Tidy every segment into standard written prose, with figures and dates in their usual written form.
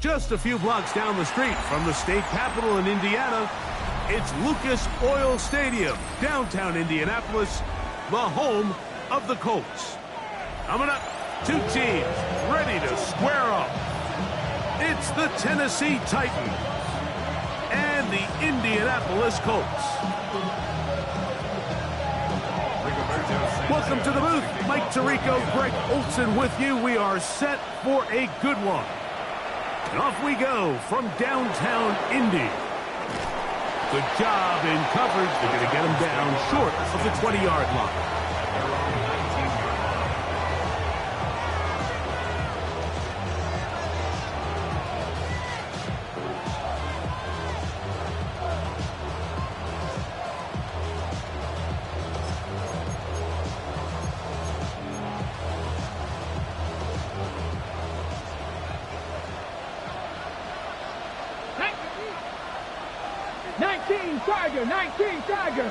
Just a few blocks down the street from the state capitol in Indiana, it's Lucas Oil Stadium, downtown Indianapolis, the home of the Colts. Coming up, two teams ready to square up. It's the Tennessee Titans and the Indianapolis Colts. Welcome to the booth. Mike Tirico, Greg Olson with you. We are set for a good one. And off we go from downtown Indy. Good job in coverage. They're going to get him down short of the 20-yard line. Tiger.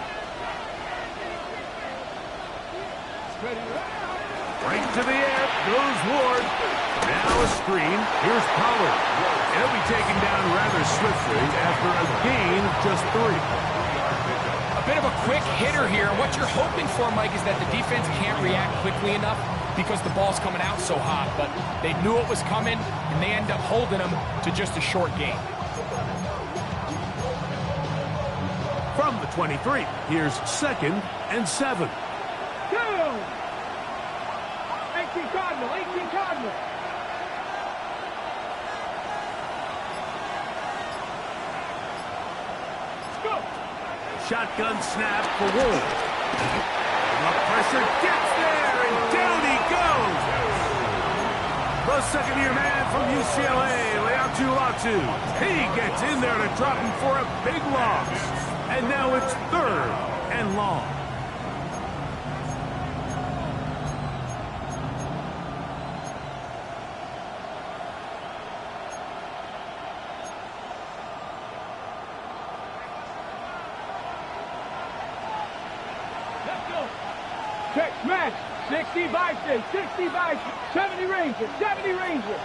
Right to the air goes Ward. Now a screen. Here's Pollard. He'll be taken down rather swiftly after a gain of just 3. A bit of a quick hitter here. What you're hoping for, Mike, is that the defense can't react quickly enough because the ball's coming out so hot. But they knew it was coming, and they end up holding them to just a short gain. From the 23, here's 2nd and 7. Go! 18 Cardinal, 18 Cardinal. Let's go. Shotgun snap for Ward. The pressure gets there, and down he goes. The second-year man from UCLA, Leatu Latu. He gets in there to drop him for a big loss. And now it's 3rd and long. Let's go. Check, match. 60 Bison, 60 Bison, 70 Rangers, 70 Rangers.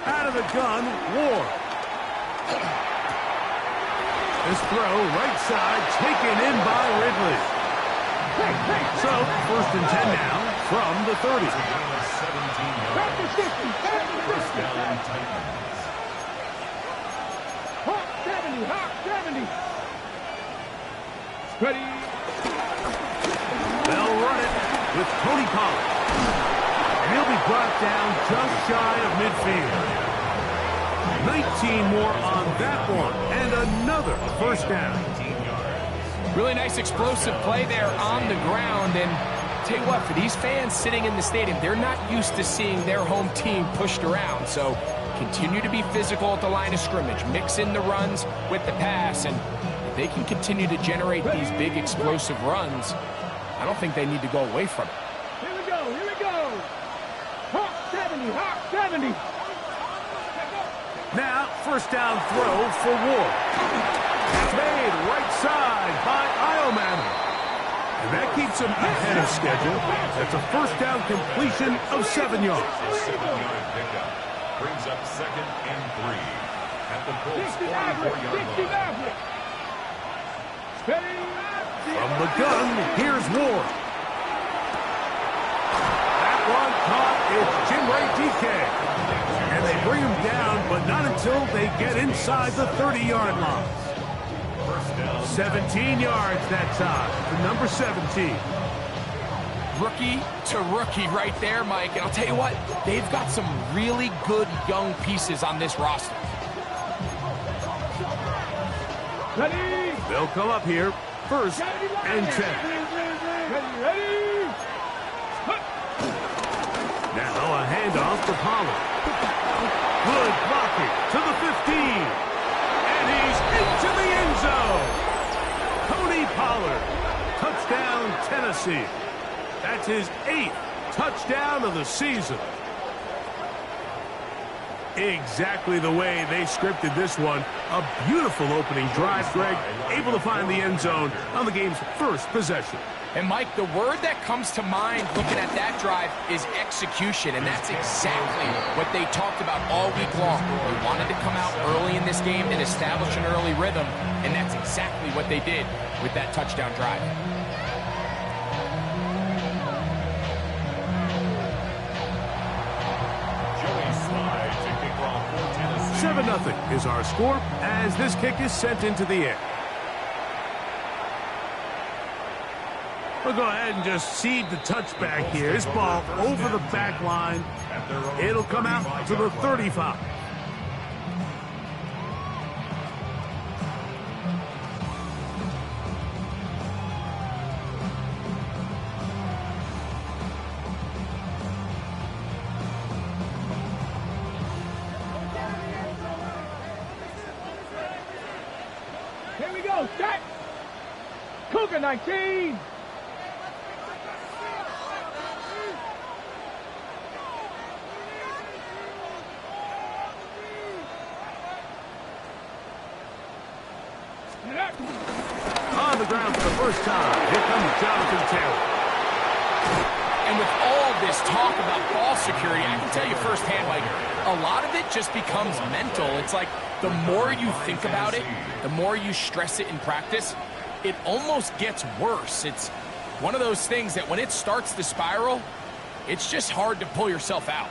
Out of the gun, Ward. This throw, right side, taken in by Ridley. So, 1st and 10 now from the 30. Hawk 70, Hawk 70. Ready. They'll run it with Tony Pollard. And he'll be brought down just shy of midfield. 19 more on that one, and another 1st down. Really nice explosive play there on the ground, and tell you what, for these fans sitting in the stadium, they're not used to seeing their home team pushed around, so continue to be physical at the line of scrimmage, mix in the runs with the pass, and if they can continue to generate these big explosive runs, I don't think they need to go away from it. Here we go, here we go. Hawk 70, Hawk 70. Now, 1st down throw for Ward. It's made right side by Ioman. And that keeps him ahead of schedule. That's a 1st down completion of 7 yards. 7-yard pickup brings up 2nd and 3 at the Colts 44-yard line. From the gun, here's Ward. That one caught. It's Jimray DK. And they bring him down, but not until they get inside the 30-yard line. 17 yards that time for number 17. Rookie to rookie right there, Mike. And I'll tell you what, they've got some really good young pieces on this roster. Ready? They'll come up here, 1st and 10. Ready? Now a handoff to Pollard. Good blocking to the 15. And he's into the end zone. Tony Pollard. Touchdown, Tennessee. That's his 8th touchdown of the season. Exactly the way they scripted this one. A beautiful opening drive, Greg. Able to find the end zone on the game's first possession. And, Mike, the word that comes to mind looking at that drive is execution, and that's exactly what they talked about all week long. They wanted to come out early in this game and establish an early rhythm, and that's exactly what they did with that touchdown drive. 7-0 is our score as this kick is sent into the air. We'll go ahead and just seed the touchback here. This ball over the back line. It'll come out to the 35. Here we go, set. Cougar 19. On the ground for the first time, here comes Jonathan Taylor. And with all this talk about ball security, I can tell you firsthand, like, a lot of it just becomes mental. It's like the more you think about it, the more you stress it in practice, it almost gets worse. It's one of those things that when it starts to spiral, it's just hard to pull yourself out.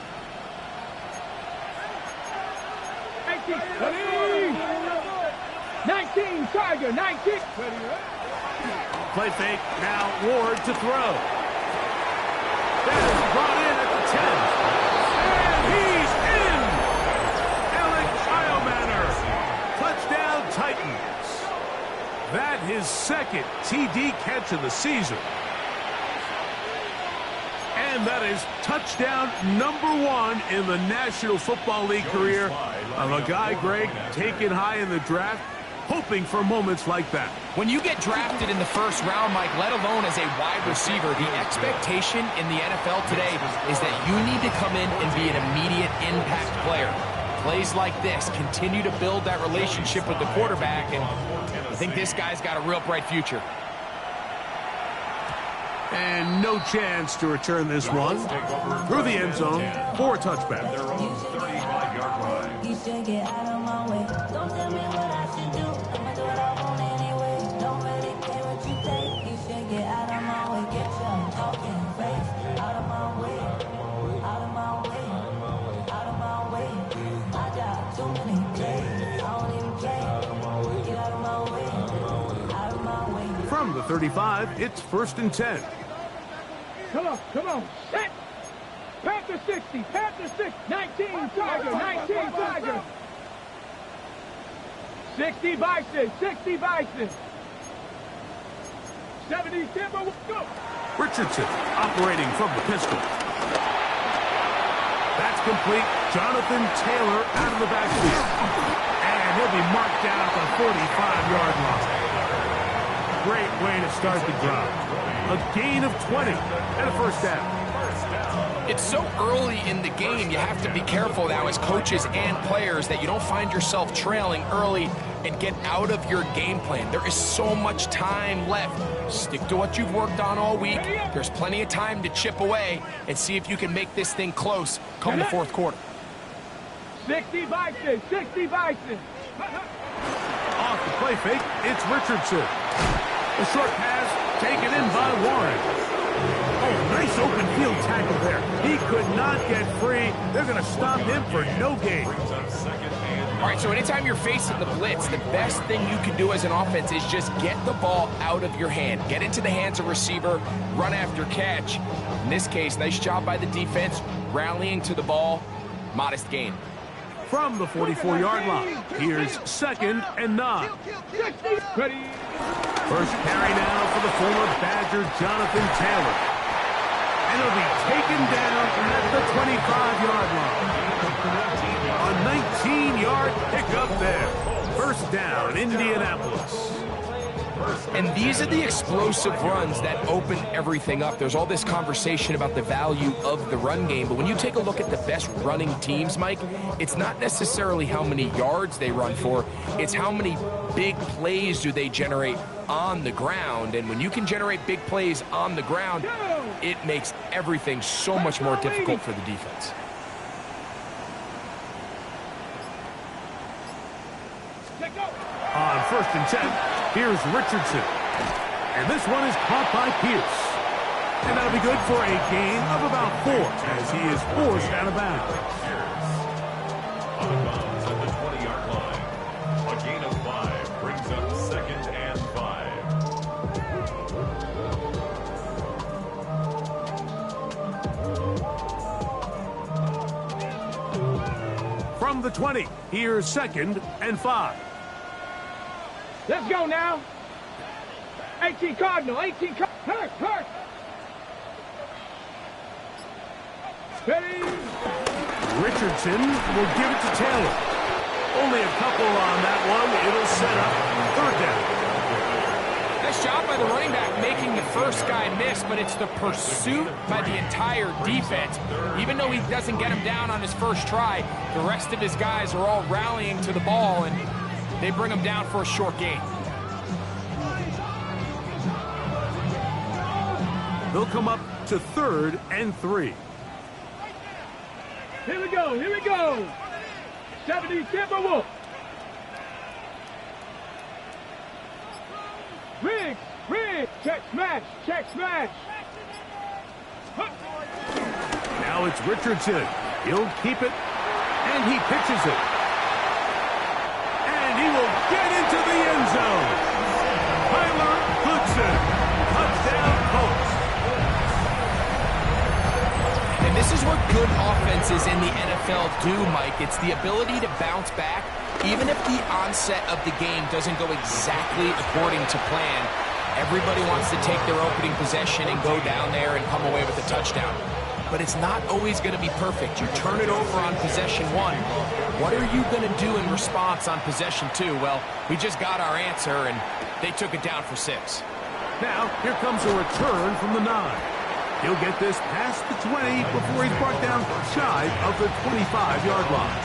19, Tiger, 19. Play fake, now Ward to throw. That is brought in at the 10. And he's in! Alex Iomanner. Touchdown Titans. That his second TD catch of the season. And that is touchdown #1 in the National Football League career of a guy, Greg, taken high in the draft, hoping for moments like that. When you get drafted in the first round, Mike, let alone as a wide receiver, the expectation in the NFL today is that you need to come in and be an immediate impact player. Plays like this continue to build that relationship with the quarterback, and I think this guy's got a real bright future. And no chance to return this one through the end zone for a touchback. You should get out of my way. Don't tell me what I should do. I'ma do what I want anyway. Don't really care what you think. You should get out of my way. Get your talking face out of my way. Out of my way. Out of my way. I got too many plays. I don't even play. Get out of my way. Out of my way. From the 35, it's 1st and 10. Come on, set. Panther 60, Panther 6, 19, Tiger, 19, Tiger. 60 Bison, 60 Bison. 70 Timber, go. Richardson operating from the pistol. That's complete. Jonathan Taylor out of the backfield. And he'll be marked down at the 45-yard line. Great way to start the drive. A gain of 20 and a first down. It's so early in the game, you have to be careful now as coaches and players that you don't find yourself trailing early and get out of your game plan. There is so much time left. Stick to what you've worked on all week. There's plenty of time to chip away and see if you can make this thing close come the fourth quarter. 60 Bison, 60 Bison. Off the play fake, it's Richardson. A short pass taken in by Warren. Oh, nice open field tackle there. He could not get free. They're going to stop him for no gain. All right, so anytime you're facing the blitz, the best thing you can do as an offense is just get the ball out of your hand. Get into the hands of receiver, run after catch. In this case, nice job by the defense, rallying to the ball. Modest gain. From the 44-yard line, here's 2nd and 9. Ready. First carry now for the former Badger, Jonathan Taylor. And he'll be taken down at the 25-yard line. A 19-yard pickup there. First down, Indianapolis. And these are the explosive runs that open everything up. There's all this conversation about the value of the run game, but when you take a look at the best running teams, Mike, it's not necessarily how many yards they run for, it's how many big plays do they generate on the ground. And when you can generate big plays on the ground, it makes everything so much more difficult for the defense. On 1st and 10, here's Richardson. And this one is caught by Pierce. And that'll be good for a gain of about 4 as he is forced out of bounds. On the bounds at the 20-yard line. A gain of 5 brings up 2nd and 5. From the 20, here's 2nd and 5. Let's go now. 18 Cardinal, 18 Cardinal. Hurt. Ready. Richardson will give it to Taylor. Only a couple on that one. It'll set up 3rd down. Nice job by the running back making the first guy miss, but it's the pursuit by the entire defense. Even though he doesn't get him down on his first try, the rest of his guys are all rallying to the ball, and they bring him down for a short gain. They'll come up to 3rd and 3. Here we go. 70 Timberwolf. Riggs. Check smash. Now it's Richardson. He'll keep it, and he pitches it. And he will get into the end zone. Tyler Goodson. Touchdown, Colts. And this is what good offenses in the NFL do, Mike. It's the ability to bounce back, even if the onset of the game doesn't go exactly according to plan. Everybody wants to take their opening possession and go down there and come away with a touchdown. But it's not always going to be perfect. You turn it over on possession 1. What are you going to do in response on possession 2? Well, we just got our answer, and they took it down for 6. Now, here comes a return from the 9. He'll get this past the 20 before he's brought down shy of the 25-yard line.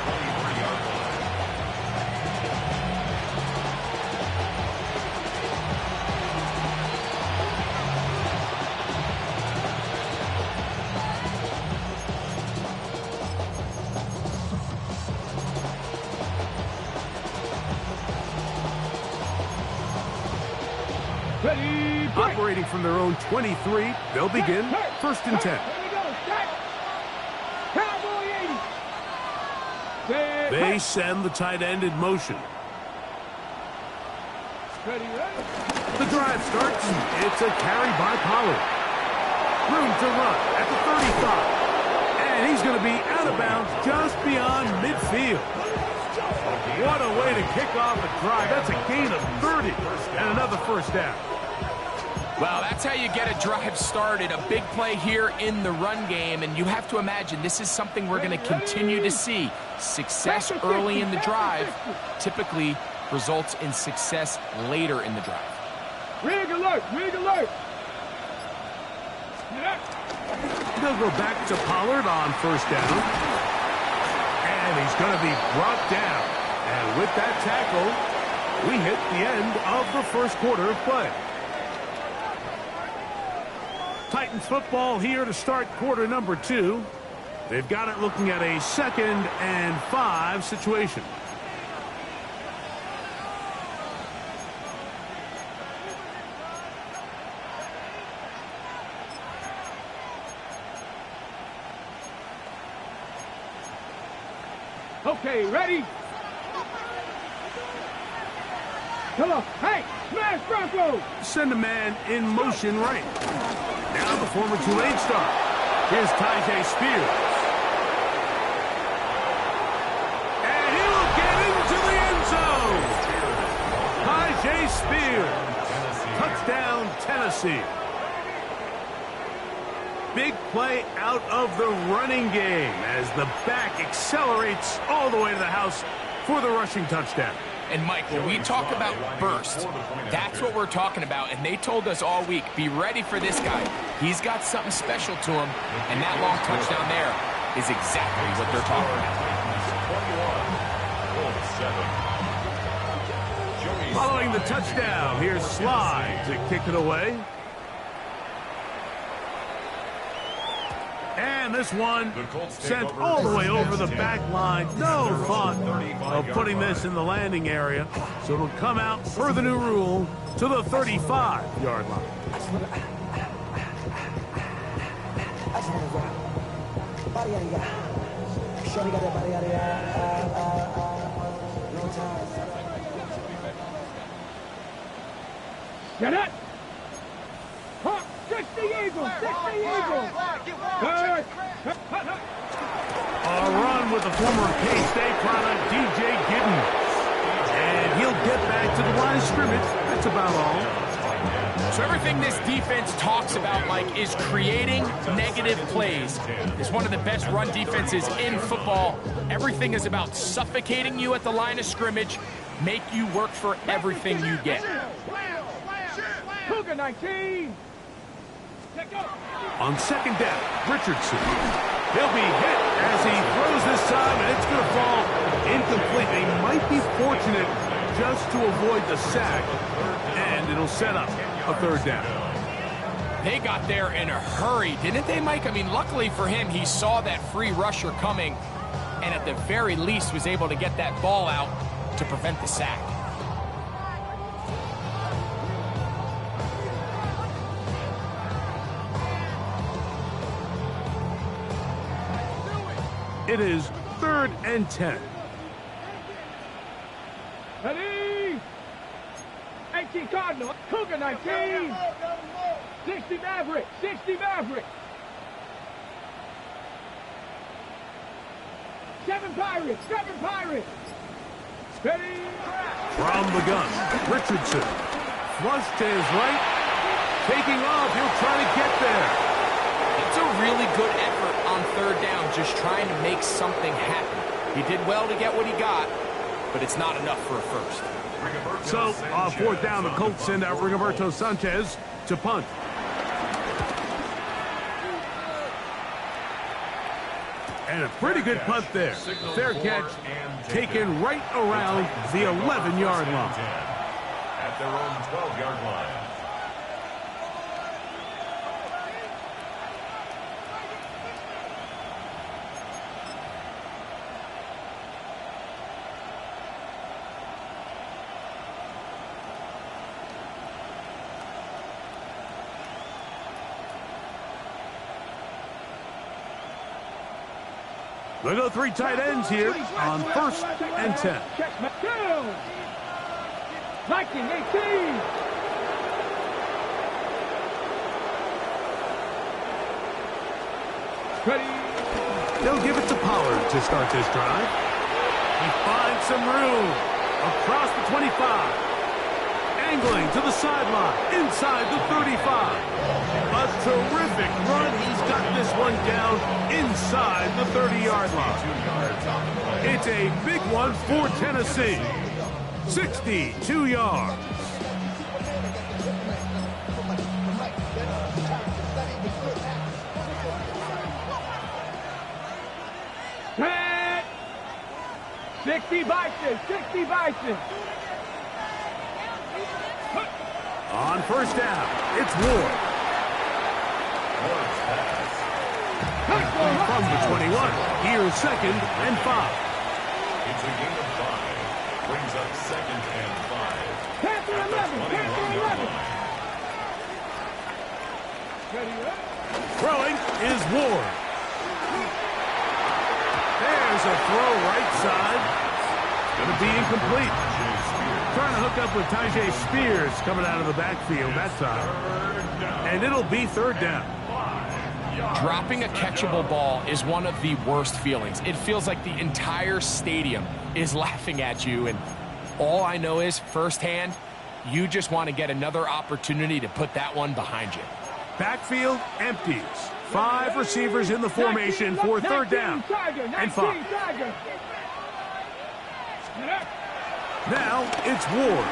Ready. Operating from their own 23, they'll begin 1st and 10. Here we go. Cowboy 80. They send the tight end in motion. Ready. The drive starts. It's a carry by Pollard. Room to run at the 35. And he's going to be out of bounds just beyond midfield. What a way to kick off a drive. That's a gain of 30 and another 1st down. Well, that's how you get a drive started. A big play here in the run game, and you have to imagine this is something we're going to continue to see. Success early in the drive typically results in success later in the drive. Rig alert. They'll go back to Pollard on 1st down. And he's going to be brought down. And with that tackle, we hit the end of the 1st quarter of play. Titans football here to start quarter number 2. They've got it looking at a 2nd and 5 situation. Okay, ready? Come on. Hey, smash Bronco! Send a man in motion right. Now the former Tulane star. Here's Tyjae Spears. And he will get into the end zone. Tyjae Spears. Touchdown, Tennessee. Big play out of the running game as the back accelerates all the way to the house for the rushing touchdown. And Mike, when we talk about burst, that's what we're talking about. And they told us all week, be ready for this guy. He's got something special to him. And that long touchdown there is exactly what they're talking about. Following the touchdown, here's Sly to kick it away. And this one sent all the way over the back line. No thought of putting this in the landing area. So it'll come out per the new rule to the 35-yard line. Get it! Hawk, 60 Eagles! 60 Eagles! Good! A run with the former K-State product, DJ Giddens. And he'll get back to the line of scrimmage. That's about all. So everything this defense talks about, Mike, is creating negative plays. It's one of the best run defenses in football. Everything is about suffocating you at the line of scrimmage, make you work for everything you get. Cougar 19! On second down, Richardson. He'll be hit as he throws this time, and it's going to fall incomplete. They might be fortunate just to avoid the sack, and it'll set up a third down. They got there in a hurry, didn't they, Mike? I mean, luckily for him, he saw that free rusher coming, and at the very least was able to get that ball out to prevent the sack. It is 3rd and 10. Ready? 18 Cardinal. Cougar 19. 60 Maverick. 60 Maverick. 7 Pirates. 7 Pirates. Ready? From the gun, Richardson. Flush to his right. Taking off. He'll try to get there. It's a really good effort on third down, just trying to make something happen. He did well to get what he got, but it's not enough for a first. So, on fourth down, the Colts send out Rigoberto Sanchez to punt. And a pretty good punt there. Fair catch, taken right around the 11-yard line. At their own 12-yard line. They go 3 tight ends here on 1st and 10. Viking 18. Ready? They'll give it to Pollard to start this drive. He finds some room across the 25. Angling to the sideline, inside the 35. A terrific run. He's got this one down inside the 30-yard line. It's a big one for Tennessee. 62 yards. Pat! 60 Bison. 60 Bison. On first down, it's Ward. From the 21, here's 2nd and 5. It's a gain of 5. Brings up 2nd and 5. Panther 11. Panther 11. Throwing is Ward. There's a throw right side. Going to be incomplete. Trying to hook up with Tyjae Spears coming out of the backfield that time. And it'll be 3rd down. Dropping a catchable ball is one of the worst feelings. It feels like the entire stadium is laughing at you, and all I know is firsthand, you just want to get another opportunity to put that one behind you. Backfield empties. 5 receivers in the formation for 3rd down and 5. Now it's Ward.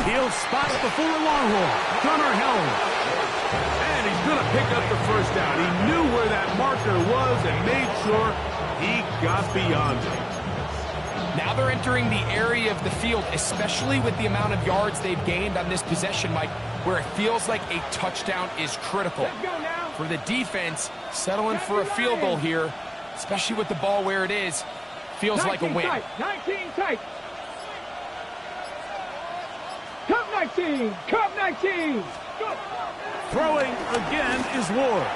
He'll spot the fuller Longhorn. Gunnar Helm. And he's going to pick up the first down. He knew where that marker was and made sure he got beyond it. Now they're entering the area of the field, especially with the amount of yards they've gained on this possession, Mike, where it feels like a touchdown is critical. For the defense, settling for a field goal here, especially with the ball where it is, feels like a win. 19 tight. Cup 19. Cup 19. Throwing again is Ward.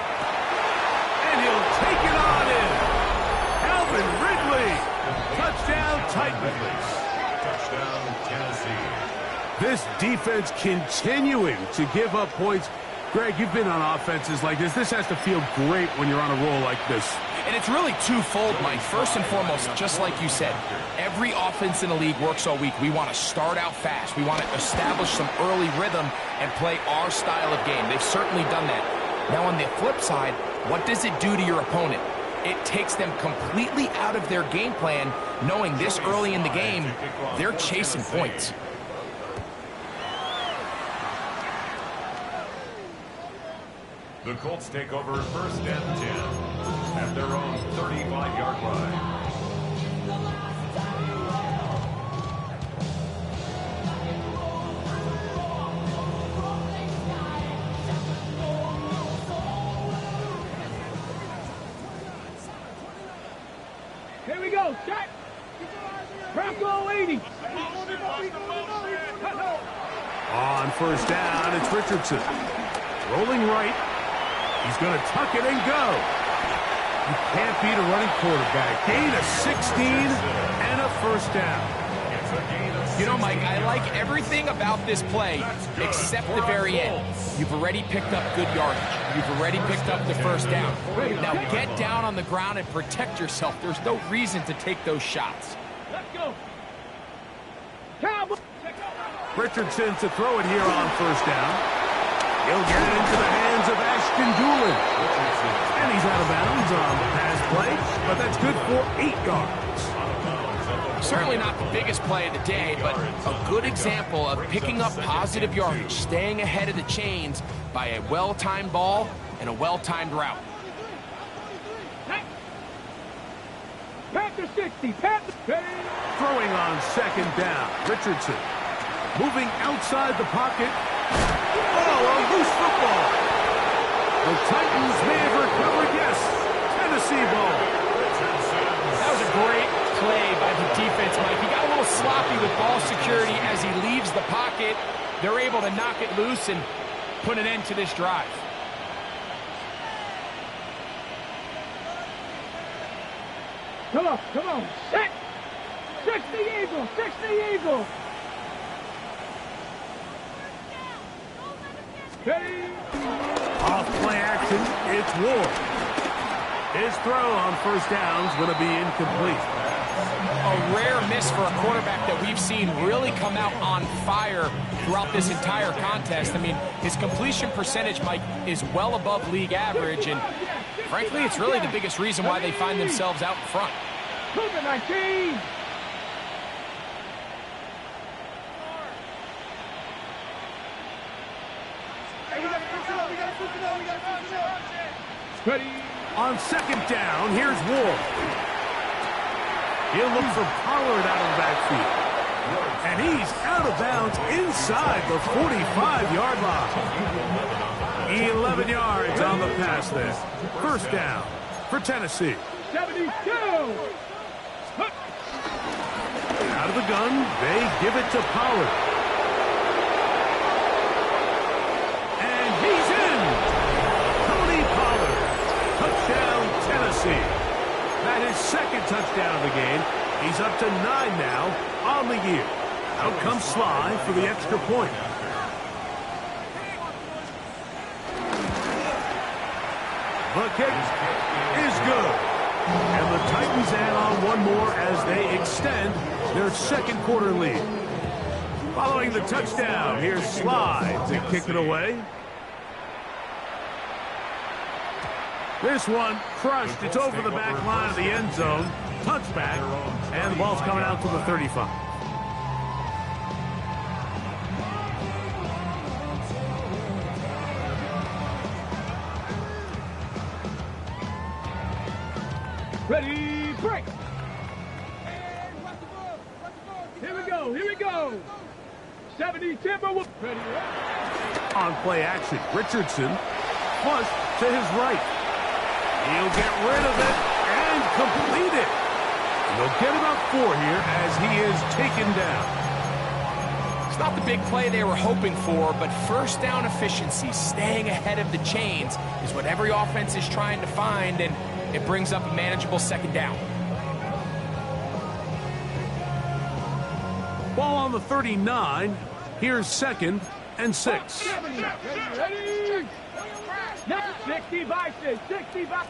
And he'll take it on in. Alvin Ridley. Touchdown, Titans. Touchdown, Tennessee. This defense continuing to give up points. Greg, you've been on offenses like this. This has to feel great when you're on a roll like this. And it's really twofold, Mike. First and foremost, just like you said, every offense in the league works all week. We want to start out fast. We want to establish some early rhythm and play our style of game. They've certainly done that. Now, on the flip side, what does it do to your opponent? It takes them completely out of their game plan, knowing this early in the game, they're chasing points. The Colts take over 1st and 10 at their own 35-yard line. Here we go. Set. Bronco 80. On first down, it's Richardson. Rolling right. He's going to tuck it and go. You can't beat a running quarterback. Gain of 16 and a first down. You know, Mike, I like everything about this play except the very end. You've already picked up good yardage. You've already picked up the first down. Now get down on the ground and protect yourself. There's no reason to take those shots. Let's go. Cowboy. Richardson to throw it here on first down. He'll get it into the hands of Ashton Doolin. And he's out of bounds on the pass play, but that's good for 8 yards. Certainly not the biggest play of the day, but a good example of picking up positive yardage, staying ahead of the chains by a well-timed ball and a well-timed route. Panther 60. Panther. Throwing on second down. Richardson moving outside the pocket. Oh, a loose football. The Titans may have recovered, yes. Tennessee ball. That was a great play by the defense, Mike. He got a little sloppy with ball security as he leaves the pocket. They're able to knock it loose and put an end to this drive. Come on, come on. Set. 60 Eagles, 60 Eagles. Off play action, it's Ward. His throw on first down is going to be incomplete. A rare miss for a quarterback that we've seen really come out on fire throughout this entire contest. I mean, his completion percentage, Mike, is well above league average, and frankly, it's really the biggest reason why they find themselves out in front. Cougar 19. Ready. On second down, here's Ward. He'll look for Pollard out of the backfield. And he's out of bounds inside the 45-yard line. 11 yards on the pass there. First down for Tennessee. 72. Out of the gun, they give it to Pollard. And he's in. Tony Pollard. Touchdown, Tennessee. That is second touchdown of the game. He's up to 9 now on the year. Out comes Sly for the extra point. The kick is good. And the Titans add on one more as they extend their second quarter lead. Following the touchdown, here's Sly to kick it away. This one crushed. It's over the back line of the end zone. Touchback. And the ball's coming out to the 35. Ready, break. Here we go. 70 Timberwolves. Ready. On play action, Richardson flush to his right. He'll get rid of it and complete it. He'll get about 4 here as he is taken down. It's not the big play they were hoping for, but first down efficiency, staying ahead of the chains, is what every offense is trying to find, and it brings up a manageable second down. Ball on the 39. Here's 2nd and 6. Ready. 60 Bison. 60 Bison.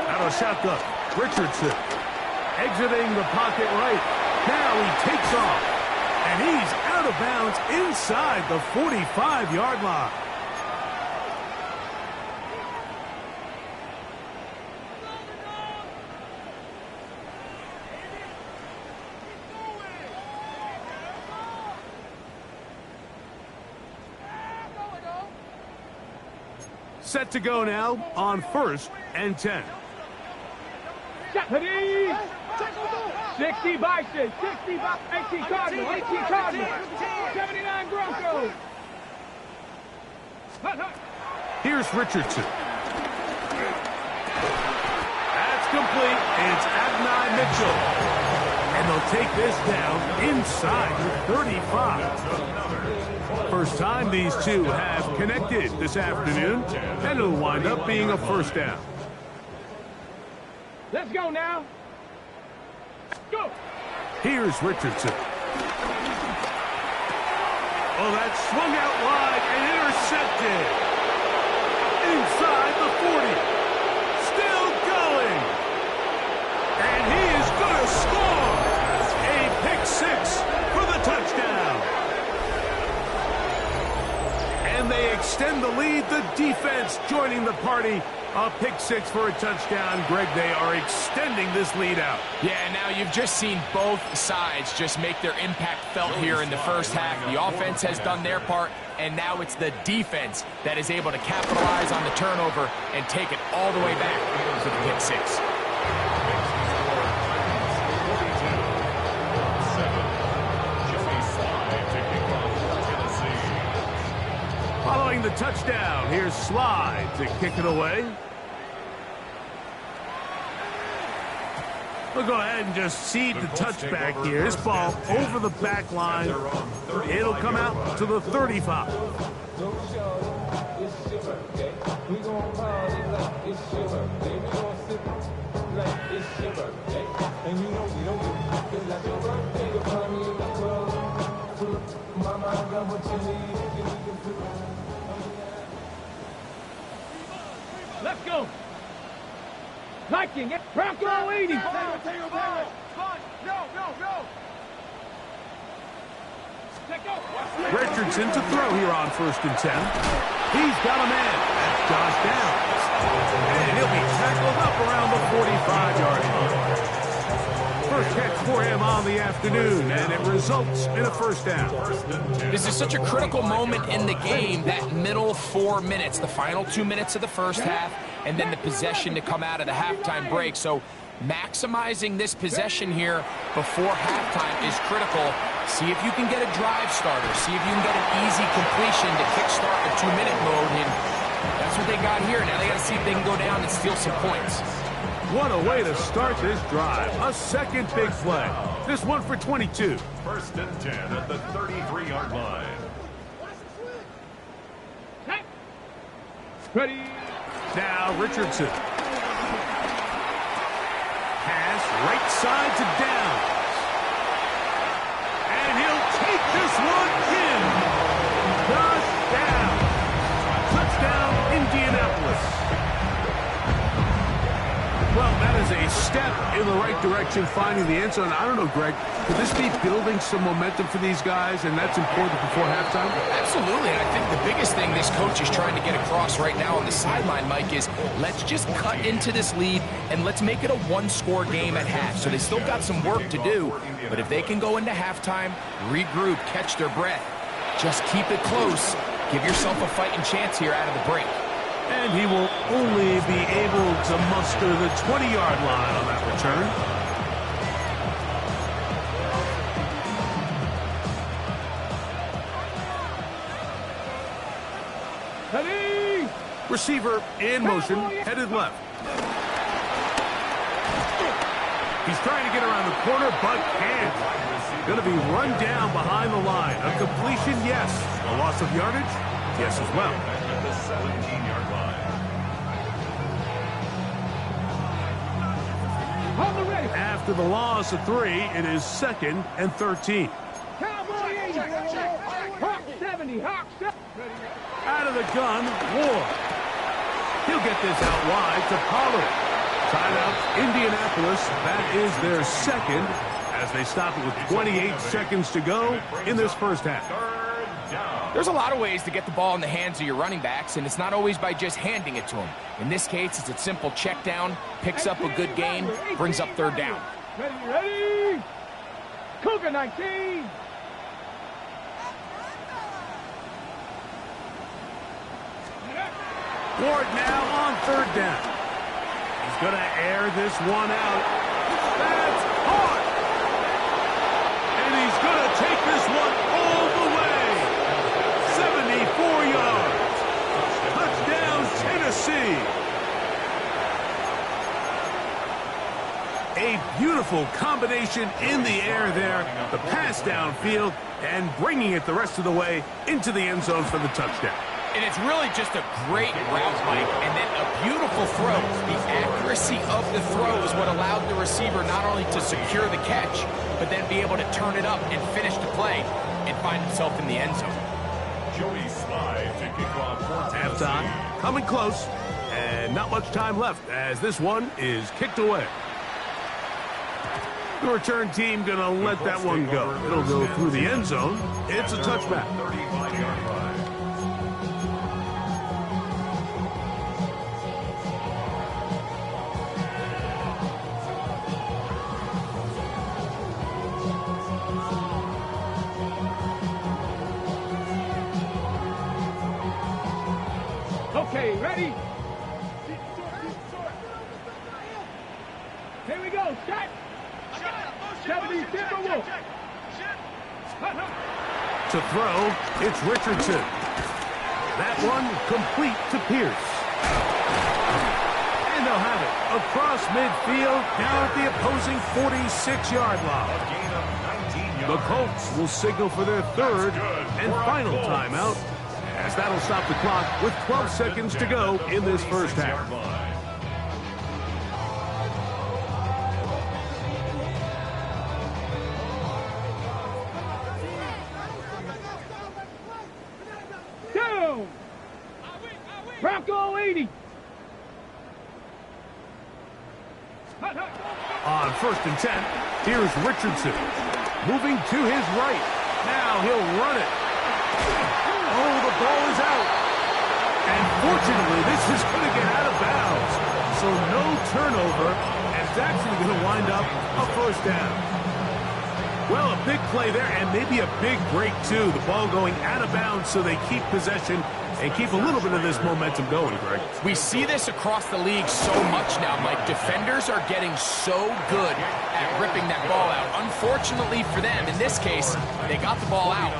Out of shotgun, Richardson exiting the pocket right. Now he takes off, and he's out of bounds inside the 45-yard line. Set to go now on 1st and 10. 60 Bison. 60 Bison. 18 Cardinals. 18 Cardinals. 79 Broncos. Here's Richardson. That's complete. It's Adonai Mitchell. And they'll take this down inside the 35. First time these two have connected this afternoon, and it'll wind up being a first down. Let's go now. Go. Here's Richardson. Oh, that swung out wide and intercepted. Inside the 40. Still going. And he is going to score. A pick 6 for the touchdown. And they extend the lead. The defense joining the party. A pick 6 for a touchdown. Greg, they are extending this lead out. Yeah, now you've just seen both sides just make their impact felt here in the first half. The offense has done their part, and now it's the defense that is able to capitalize on the turnover and take it all the way back to the pick 6. Following the touchdown, here's Slide to kick it away. We'll go ahead and just cede the touchback here. This ball over the back line. It'll come out to the 35. Let's go. Liking it. Bronco 80. No. Richardson to throw here on 1st and 10. He's got a man. That's Josh Downs. And he'll be tackled up around the 45-yard line. First catch for him on the afternoon, and it results in a first down. This is such a critical moment in the game, that middle 4 minutes, the final 2 minutes of the first half, and then the possession to come out of the halftime break. So maximizing this possession here before halftime is critical. See if you can get a drive starter. See if you can get an easy completion to kickstart the 2-minute mode, and that's what they got here. Now they got to see if they can go down and steal some points. What a way to start this drive. A second big play. This one for 22. 1st and 10 at the 33-yard line. Ready. Now Richardson. Pass right side to Downs. And he'll take this one in. Touchdown. Touchdown, Indianapolis. Well, that is a a step in the right direction, finding the end zone. I don't know, Greg, could this be building some momentum for these guys, and that's important before halftime? Absolutely, and I think the biggest thing this coach is trying to get across right now on the sideline, Mike, is let's just cut into this lead and let's make it a one-score game at half. So they still got some work to do, but if they can go into halftime, regroup, catch their breath, just keep it close, give yourself a fighting chance here out of the break. And he will only be able to muster the 20-yard line on that return. Ready? Receiver in motion, headed left. He's trying to get around the corner, but can't. Going to be run down behind the line. A completion, yes. A loss of yardage, yes as well. At the 17-yard line. On the ready. After the loss of 3, it is 2nd and 13. Cowboy 80. Hawk 70. Hawk 70. Out of the gun, Ward. He'll get this out wide to Pollard. Timeout, Indianapolis. That is their 2nd as they stop it with 28 seconds to go in this first half. There's a lot of ways to get the ball in the hands of your running backs, and it's not always by just handing it to them. In this case, it's a simple check down, picks up a good gain, brings up 3rd down. Ready? Cougar 19. Ward now on 3rd down. He's going to air this one out. That's hard. And he's going to take this one all the way. 74 yards. Touchdown, Tennessee. A beautiful combination in the air there. The pass downfield and bringing it the rest of the way into the end zone for the touchdown. And it's really just a great route, Mike, and then a beautiful throw. The accuracy of the throw is what allowed the receiver not only to secure the catch, but then be able to turn it up and finish the play and find himself in the end zone. Joey Slide to kick off for Tennessee. Halftime, coming close, and not much time left as this one is kicked away. The return team going to let that one go. It'll go through the end zone. It's a touchback. 35-yard line. Okay, ready? Here we go. Set. 70 Timberwolf. To throw, it's Richardson. That one complete to Pierce. And they'll have it across midfield, down at the opposing 46-yard line. The Colts will signal for their 3rd and final timeout, as that'll stop the clock with 12 seconds to go in this first half. Down. Bronco 80. On 1st and 10, here's Richardson. Moving to his right. Now he'll run it. Oh, the ball is out. And fortunately, this is going to get out of bounds. So no turnover, and it's actually going to wind up a 1st down. Well, a big play there, and maybe a big break, too. The ball going out of bounds so they keep possession and keep a little bit of this momentum going, Greg. We see this across the league so much now, Mike. Defenders are getting so good at ripping that ball out. Unfortunately for them, in this case, they got the ball out,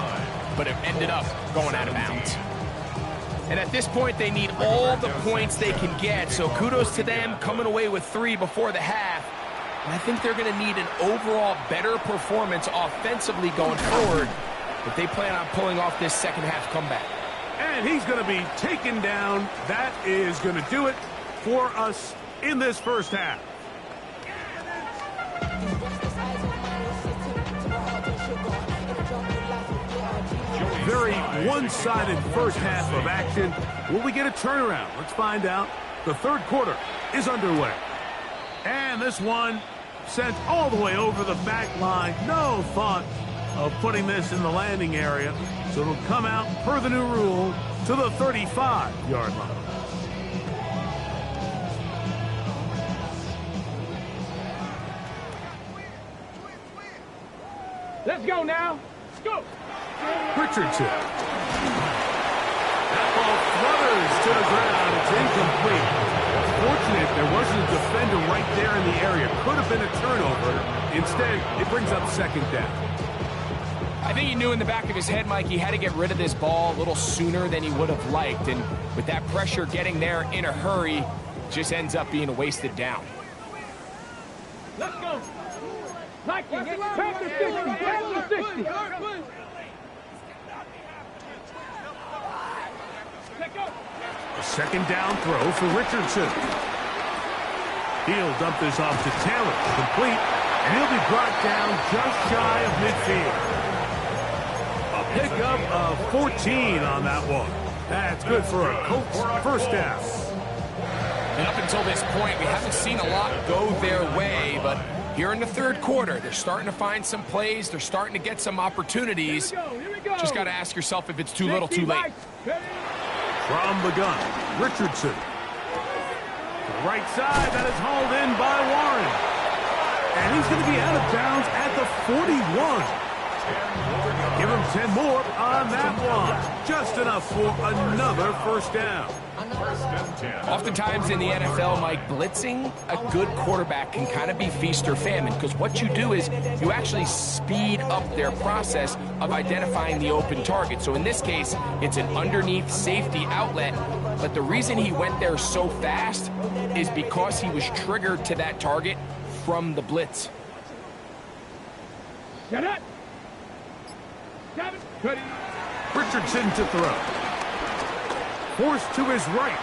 but it ended up going out of bounds. And at this point, they need all the points they can get, so kudos to them coming away with 3 before the half. And I think they're going to need an overall better performance offensively going forward if they plan on pulling off this second half comeback. And he's going to be taken down. That is going to do it for us in this first half. Very one-sided first half of action. Will we get a turnaround? Let's find out. The 3rd quarter is underway. And this one sent all the way over the back line. No thought of putting this in the landing area. So it'll come out, per the new rule, to the 35-yard line. Let's go now. Let's go. Richardson. That ball flutters to the ground. It's incomplete. Fortunate there wasn't a defender right there in the area. Could have been a turnover. Instead, it brings up second down. I think he knew in the back of his head, Mike, he had to get rid of this ball a little sooner than he would have liked. And with that pressure getting there in a hurry, just ends up being a wasted down. Let's go. Liking it. Back to 60. Back to 60. Let go. A second down throw for Richardson. He'll dump this off to Taylor. Complete. And he'll be brought down just shy of midfield. A pickup of 14 on that one. That's good for a Colts first down. And up until this point, we haven't seen a lot go their way, but here in the third quarter, they're starting to find some plays. They're starting to get some opportunities. Here we go. Just got to ask yourself if it's too little, too late. From the gun, Richardson. To the right side, that is hauled in by Warren. And he's going to be out of bounds at the 41. Give him 10 more on that one. Just enough for another first down. Oftentimes in the NFL, Mike, blitzing a good quarterback can kind of be feast or famine, because what you do is you actually speed up their process of identifying the open target. So in this case, it's an underneath safety outlet, but the reason he went there so fast is because he was triggered to that target from the blitz. Get it. Ready. Richardson to throw. Forced to his right.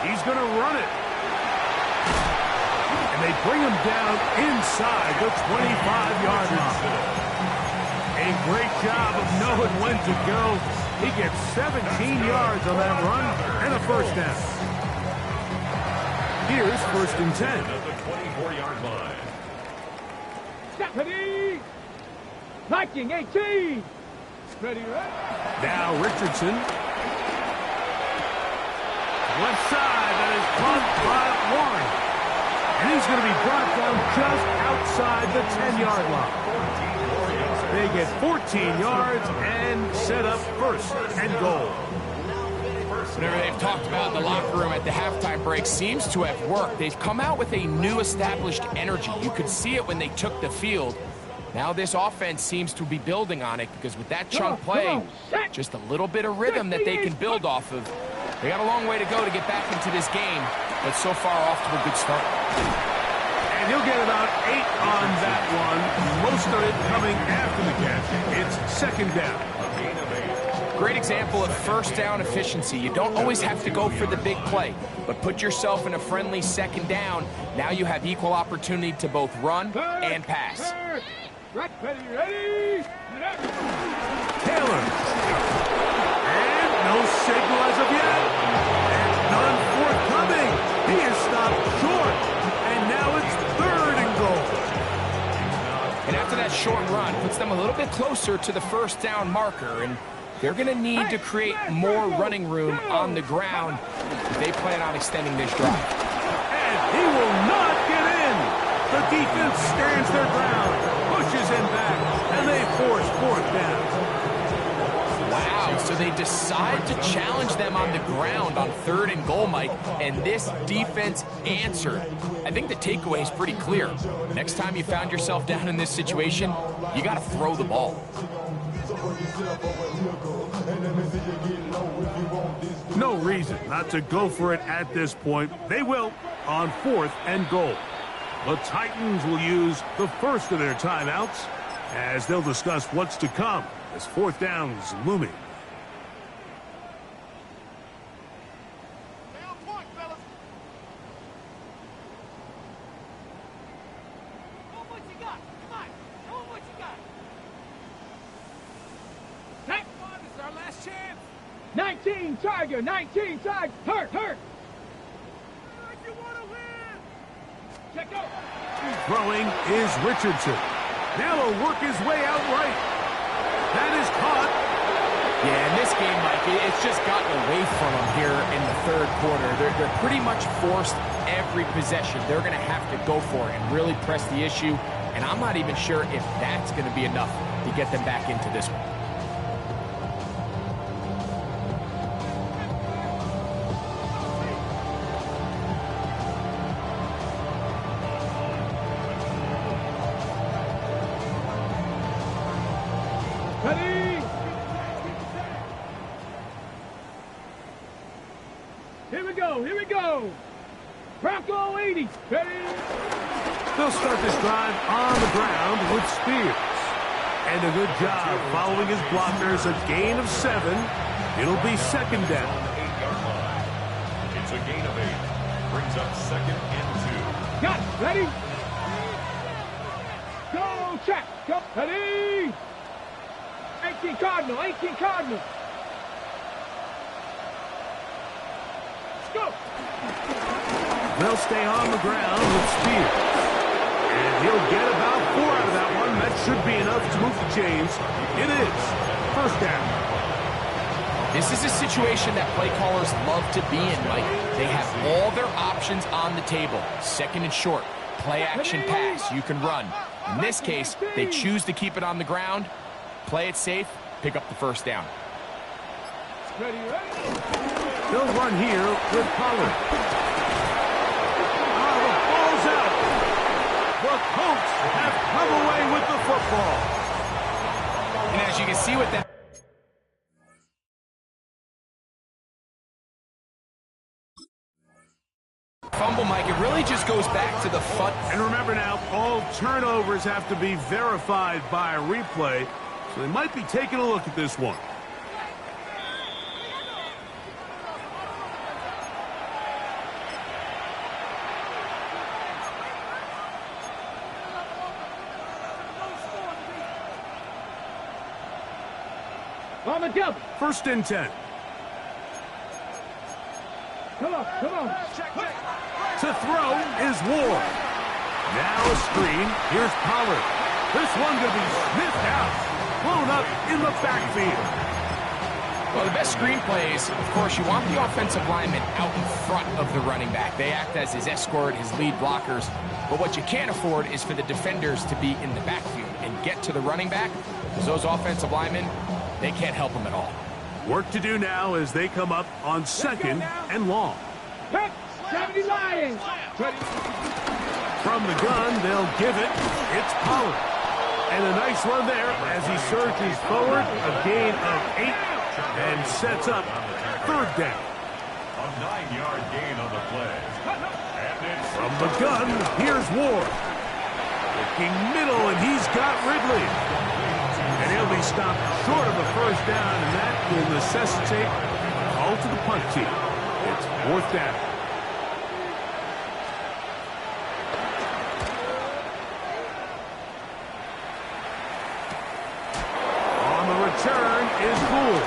He's going to run it. And they bring him down inside the 25-yard line. A great job of knowing when to go. He gets 17 yards on that run and a first down. Here's first and 10. At the 24-yard line. Stephanie. Liking 18. Ready, right? Now Richardson. Left side, that is caught by Warren. And he's going to be brought down just outside the 10-yard line. They get 14 yards and set up first and goal. Whatever they've talked about in the locker room at the halftime break seems to have worked. They've come out with a new established energy. You could see it when they took the field. Now this offense seems to be building on it, because with that chunk play, just a little bit of rhythm that they can build off of. They got a long way to go to get back into this game, but so far off to a good start. And he'll get about 8 on that one, most of it coming after the catch. It's second down. Great example of first down efficiency. You don't always have to go for the big play, but put yourself in a friendly second down. Now you have equal opportunity to both run and pass. Right, ready. Taylor. And no signal as of yet. And none forthcoming. He is stopped short. And now it's third and goal. And after that short run, puts them a little bit closer to the first down marker. And they're going to need to create more running room on the ground if they plan on extending this drive. And he will not get in. The defense stands their ground. Pushes him back, and they force fourth down. Wow, so they decide to challenge them on the ground on third and goal, Mike, and this defense answered. I think the takeaway is pretty clear. Next time you found yourself down in this situation, you got to throw the ball. No reason not to go for it at this point. They will on fourth and goal. The Titans will use the first of their timeouts as they'll discuss what's to come as fourth down is looming. Stay on point, fellas. Show 'em what you got. Come on. Show 'em what you got. Hey. Come on, this is our last chance. 19 Tiger. 19 Tiger. Hurt. If you want to win. Check go. Throwing is Richardson. Now he'll work his way out right. That is caught. Yeah, in this game, Mike, it's just gotten away from them here in the third quarter. They're pretty much forced every possession. They're going to have to go for it and really press the issue. And I'm not even sure if that's going to be enough to get them back into this one. Ready? Here we go, here we go. Bronco 80. Ready? They'll start this drive on the ground with Spears. And a good job following his blockers, a gain of 7. It'll be second down. It's a gain of 8. Brings up second and 2. Got it. Ready? Go, check. Go. Ready? 18 Cardinal, 18 Cardinal. Let's go. They'll stay on the ground with Spears. And he'll get about 4 out of that one. That should be enough to move the chains. It is first down. This is a situation that play callers love to be in, Mike. They have all their options on the table. Second and short, play action pass, you can run. In this case, they choose to keep it on the ground, play it safe, pick up the first down. Ready, ready. They'll run here with Pollard. The ball's out. The Colts have come away with the football. And as you can see with that fumble, Mike, it really just goes back to the fun. And remember now, all turnovers have to be verified by a replay, so they might be taking a look at this one. On the double. First and 10. Come on, come on. To throw is Ward. Now a screen. Here's Pollard. This one going to be sniffed out. Blown up in the backfield. Well, the best screen plays, of course, you want the offensive lineman out in front of the running back. They act as his escort, his lead blockers. But what you can't afford is for the defenders to be in the backfield and get to the running back, because those offensive linemen, they can't help him at all. Work to do now as they come up on second and long. Pick 70 Lions. Ready. From the gun, they'll give it. It's Pollard. And a nice run there as he surges forward. A gain of 8 and sets up third down. A 9-yard gain on the play. And it's From the gun, here's Ward. Looking middle, and he's got Ridley. And he'll be stopped short of the first down, and that will necessitate a call to the punt team. It's fourth down. On the return is Gould.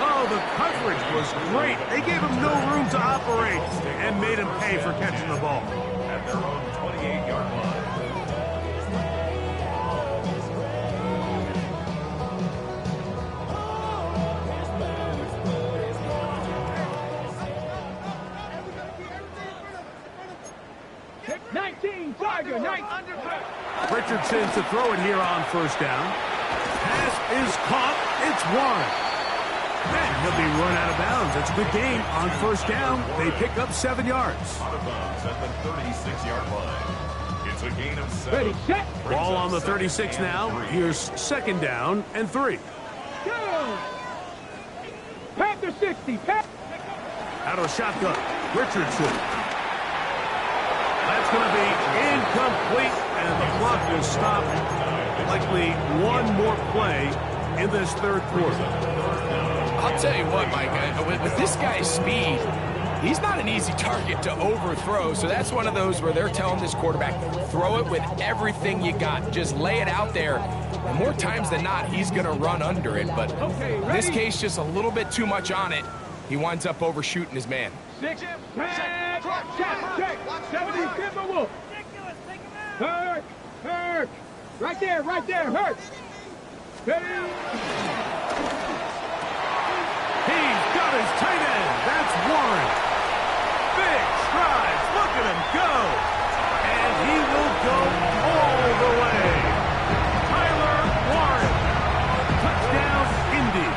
Oh, the coverage was great. They gave him no room to operate and made him pay for catching the ball. at their own 28-yard line. Richardson to throw it here on first down. Pass is caught. It's wide. And he'll be run out of bounds. It's a good gain on first down. They pick up 7 yards. Out of bounds at the 36-yard line. It's a gain of 7. Ready, set. Ball on the 36 now. Here's second down and 3. Go. Panther 60. Out of shotgun. Richardson. That's going to be incomplete, and the clock will stop. Likely one more play in this third quarter. I'll tell you what, Mike, with this guy's speed, he's not an easy target to overthrow. So that's one of those where they're telling this quarterback, throw it with everything you got. Just lay it out there. And more times than not, he's going to run under it. But in this case, just a little bit too much on it. He winds up overshooting his man. 6, check, 70, Timberwolf. Hurt! Hurt! Right there, hurt! Ready? He's got his tight end. That's Warren. Big strides. Look at him go. And he will go all the way. Tyler Warren. Touchdown, Indy.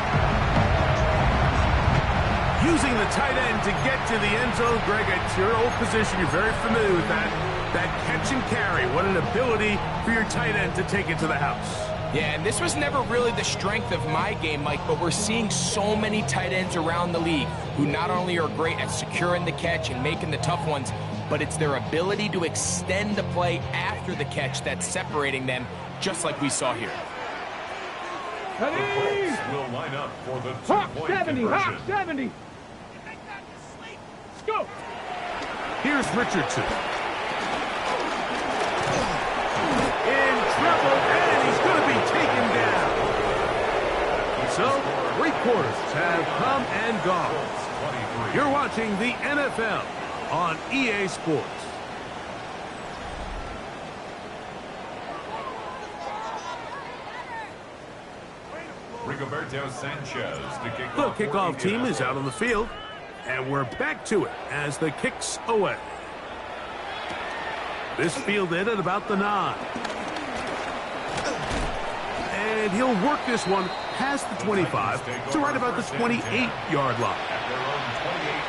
Using the tight end to get to the end zone. Greg, it's your old position. You're very familiar with that. That catch and carry. What an ability for your tight end to take it to the house. Yeah, and this was never really the strength of my game, Mike, but we're seeing so many tight ends around the league who not only are great at securing the catch and making the tough ones, but it's their ability to extend the play after the catch that's separating them, just like we saw here. The Colts will line up for the Hawk two-point 70, conversion. Hawk 70. Let's go. Here's Richardson. In trouble, and he's going to be taken down. So, 3 quarters have come and gone. You're watching the NFL on EA Sports. Rigoberto Sanchez to kick The off for kickoff team is Indianapolis. out on the field, and we're back to it as the kick's away. This fielded at about the 9. And he'll work this one past the 25 to right about the 28-yard line.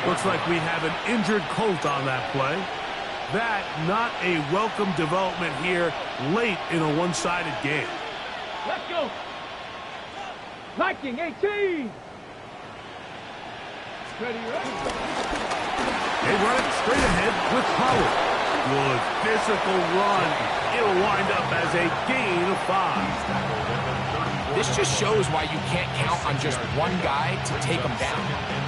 Looks like we have an injured Colt on that play. That not a welcome development here late in a one-sided game. Let's go. Viking 18. Ready, ready. They run it straight ahead with Pollard. Good physical run. It'll wind up as a gain of 5. This just shows why you can't count on just one guy to take him down.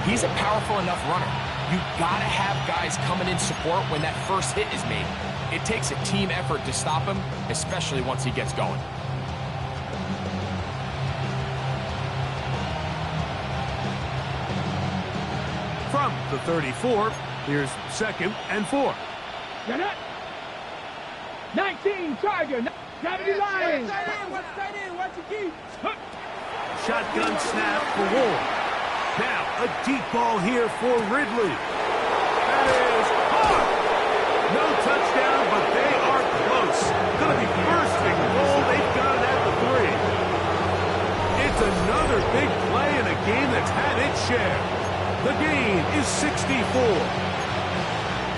He's a powerful enough runner. You gotta have guys coming in support when that first hit is made. It takes a team effort to stop him, especially once he gets going. From the 34, here's 2nd and 4. Get it. 19 Charger. 70 Lions. Stay in, watch your keep. Shotgun snap for Ward. Now a deep ball here for Ridley. That is hard. No touchdown, but they are close. Going to be first and goal. They've got it at the 3. It's another big play in a game that's had its share. The gain is 64.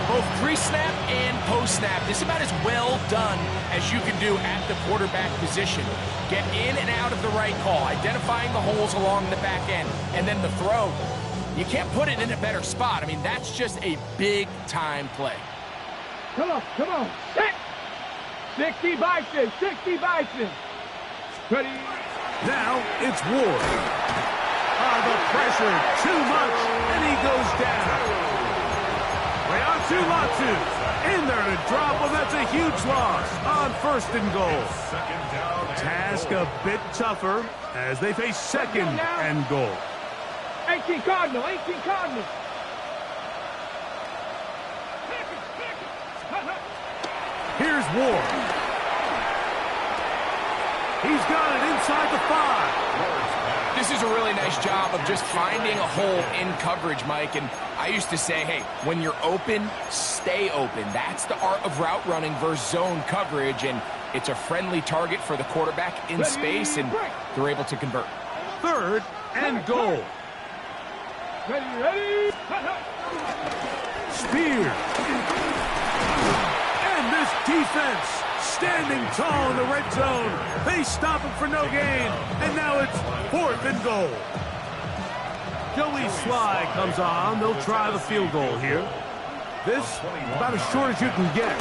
Both pre-snap and post-snap, this is about as well done as you can do at the quarterback position. Get in and out of the right call, identifying the holes along the back end, and then the throw. You can't put it in a better spot. I mean, that's just a big-time play. Come on. Set. 60 Bison. 60 Bison. Ready. Now it's Ward. The pressure, too much, and he goes down. Latu in there to drop him. That's a huge loss on 1st and goal. Task a bit tougher as they face 2nd and goal. 18 Cardinal. Here's Ward. He's got it inside the 5. This is a really nice job of just finding a hole in coverage, Mike. And I used to say, hey, when you're open, stay open. That's the art of route running versus zone coverage. And it's a friendly target for the quarterback in space, and they're able to convert. 3rd and goal. Ready. Spear. And this defense standing tall in the red zone. They stop him for no gain. And now it's 4th and goal. Joey Sly comes on. They'll try the field goal here. This about as short as you can get.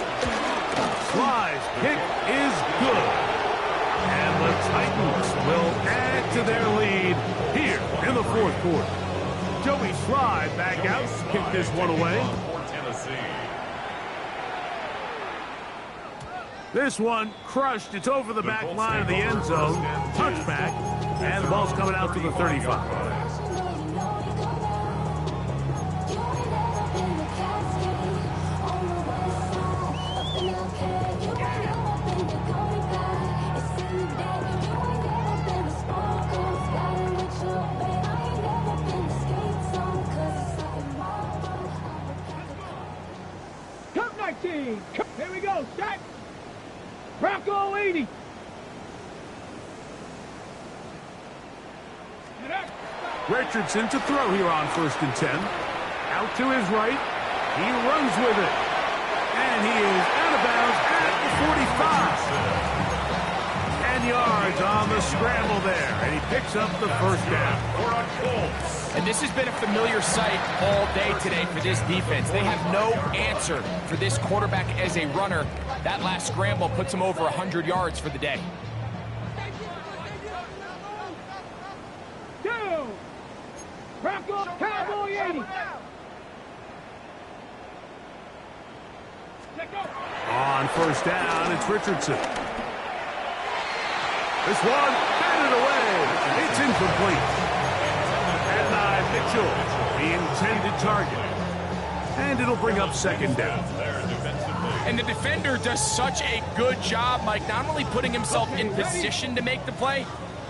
Sly's kick is good. And the Titans will add to their lead here in the 4th quarter. Joey Sly back out, kick this one away. This one crushed. It's over the back line of the end zone. Touchback. And the ball's coming out to the 35. Check. Bronco 80. Richardson to throw here on 1st and 10. Out to his right. He runs with it. And he is out of bounds at the 45. 10 yards on the scramble there. And he picks up the 1st down. And this has been a familiar sight all day today for this defense. They have no answer for this quarterback as a runner. That last scramble puts him over 100 yards for the day. Bronco Cowboy 80. On 1st down, it's Richardson. This one, batted away. It's incomplete. And Mitchell, the intended target. And it'll bring up 2nd down. And the defender does such a good job, Mike, not only putting himself in position to make the play,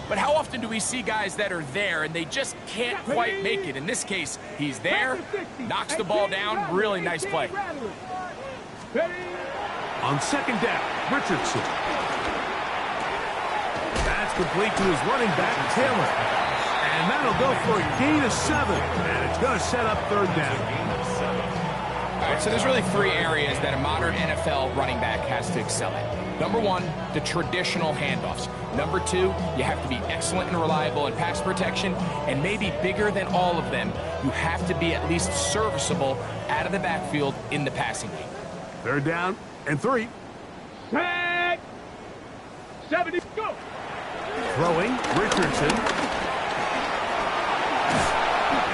but how often do we see guys that are there and they just can't quite make it? In this case, he's there, knocks the ball down. Really nice play. On 2nd down, Richardson. That's complete to his running back, Taylor. And that'll go for a gain of 7. And it's going to set up 3rd down. All right, so there's really 3 areas that a modern NFL running back has to excel at. Number 1, the traditional handoffs. Number 2, you have to be excellent and reliable in pass protection. And maybe bigger than all of them, you have to be at least serviceable out of the backfield in the passing game. 3rd down and 3. Set. 70. Go. Throwing, Richardson.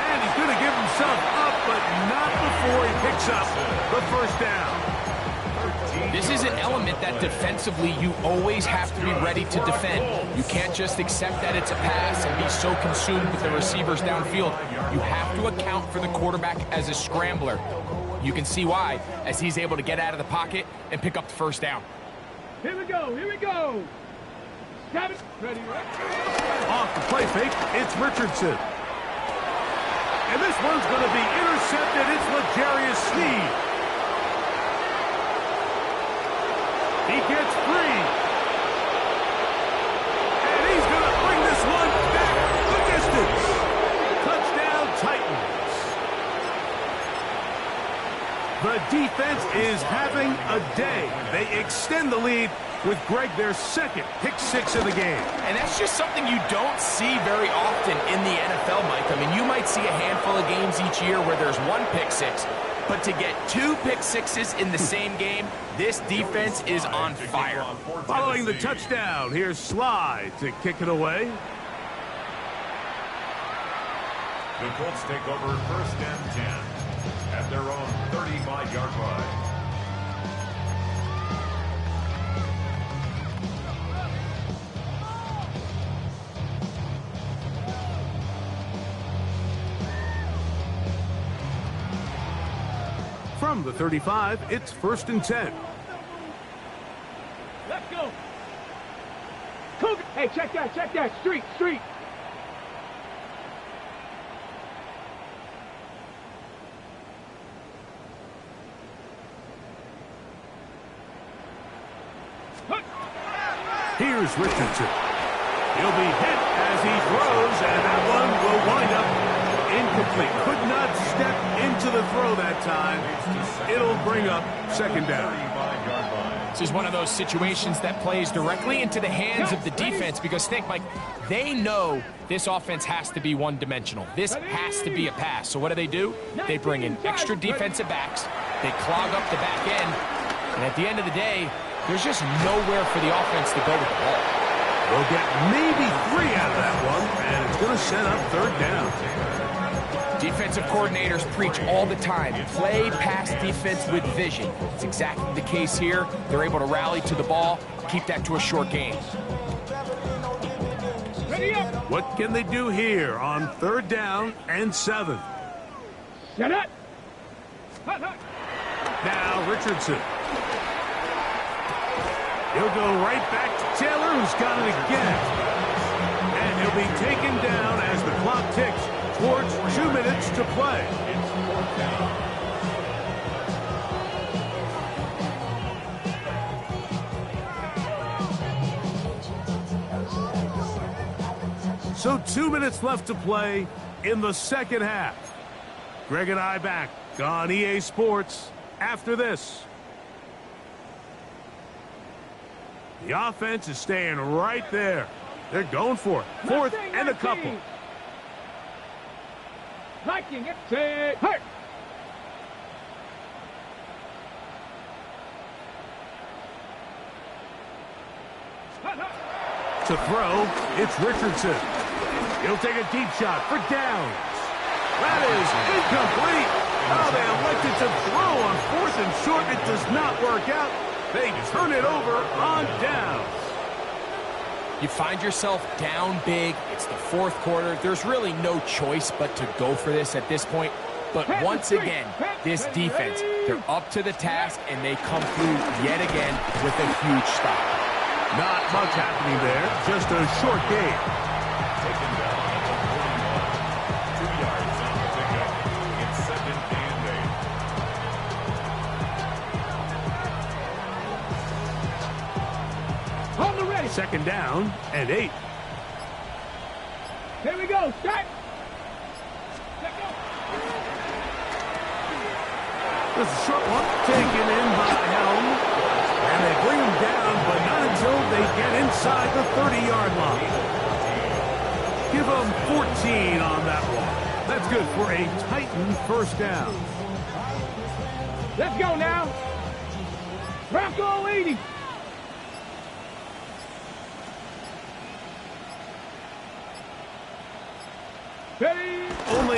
And he's going to give himself up, but not before he picks up the 1st down. This is an element that defensively you always have to be ready to defend. You can't just accept that it's a pass and be so consumed with the receivers downfield. You have to account for the quarterback as a scrambler. You can see why, as he's able to get out of the pocket and pick up the 1st down. Here we go, here we go. 7. Ready, Off the play fake, it's Richardson. And this one's going to be intercepted. It's L'Jarius Sneed. He gets free. And he's going to bring this one back the distance. Touchdown, Titans. The defense is having a day. They extend the lead with Greg, their 2nd pick-6 of the game. And that's just something you don't see very often in the NFL, Mike. I mean, you might see a handful of games each year where there's 1 pick-6, but to get 2 pick-6s in the same game, this defense is on fire. Following the touchdown, here's Sly to kick it away. The Colts take over 1st and 10 at their own 35-yard line. From the 35, it's 1st and 10. Let's go. Cougar. Hey, check that, check that. Street, street. Here's Richardson. He'll be hit as he throws, and that one will wind up incomplete. Could not step into the throw that time. It'll bring up 2nd down. This is one of those situations that plays directly into the hands of the defense because, think, Mike, they know this offense has to be one-dimensional. This has to be a pass. So what do? They bring in extra defensive backs. They clog up the back end. And at the end of the day, there's just nowhere for the offense to go with the ball. They'll get maybe 3 out of that one, and it's going to set up 3rd down. Defensive coordinators preach all the time, play pass defense with vision. It's exactly the case here. They're able to rally to the ball, keep that to a short game. Ready up. What can they do here on 3rd down and 7? Set up. Now Richardson. He'll go right back to Taylor, who's got it again. And he'll be taken down as the clock ticks towards 2 minutes to play. So 2 minutes left to play in the second half. Greg and I back on EA Sports after this. The offense is staying right there. They're going for it. Fourth and a couple. Viking, it's hurt. To throw, it's Richardson. He'll take a deep shot for downs. That is incomplete. Oh, they elected to throw on 4th and short. It does not work out. They turn it over on downs. You find yourself down big. It's the 4th quarter. There's really no choice but to go for this at this point. But once again, this defense, they're up to the task, and they come through yet again with a huge stop. Not much happening there. Just a short game. Taken down at the 41. 2 yards on the pickup. It's 2nd and 8. On the ready. 2nd down and 8. Here we go. Start. Let's go. This is a short one. Taken in by Helm. And they bring him down, but not until they get inside the 30-yard line. Give them 14 on that one. That's good for a Titan first down. Let's go now. Bronco 80. Ready. Only